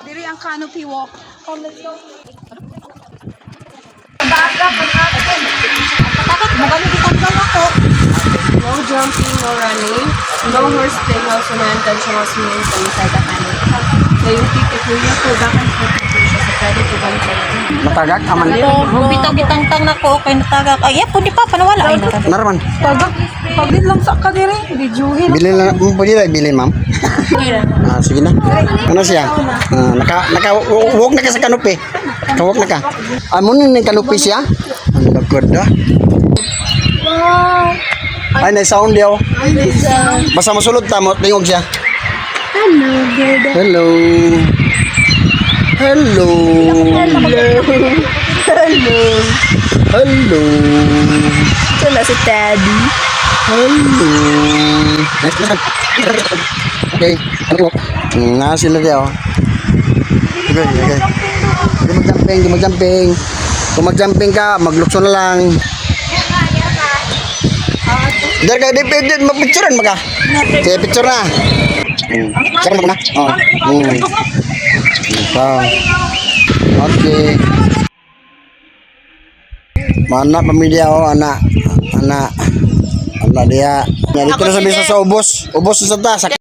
Diri ang canopy walk. Come, let's go. No jumping, no running, no horse play, no sumayantan siya mga swimming sa inside the canopy. So yung ticket niya po, bakit po siya sa pwede po bang Matagak aman. Kung bitang-bitang na ko, kay natagak. Ay, pwede pa, panawala. Ay, Naraman. Pagdit lang sa ka diri, videohin. Bilin lang, pwede lang bilin, ma'am. Sige na. Ano siya? Naka-walk na ka sa kanopi. Naka-walk na ka. Amo na yung kanopi siya? Ang lagod na. Ay, na-sound daw. Basta masulod ta mo, tingog siya. Hello. Hello. Hello. Ito na si Teddy. Hello. Okay. Nga sila diyo. Okay, okay. Di mag-jumping. Kung mag-jumping ka, maglukso na lang. Dar ka, di mapicturean mo ka. Sige, picture na. Picture mo na. Ito. Okay. Mana pamilya o, anak dia. Dito na sa bisa sa ubos. Ubos sa ta.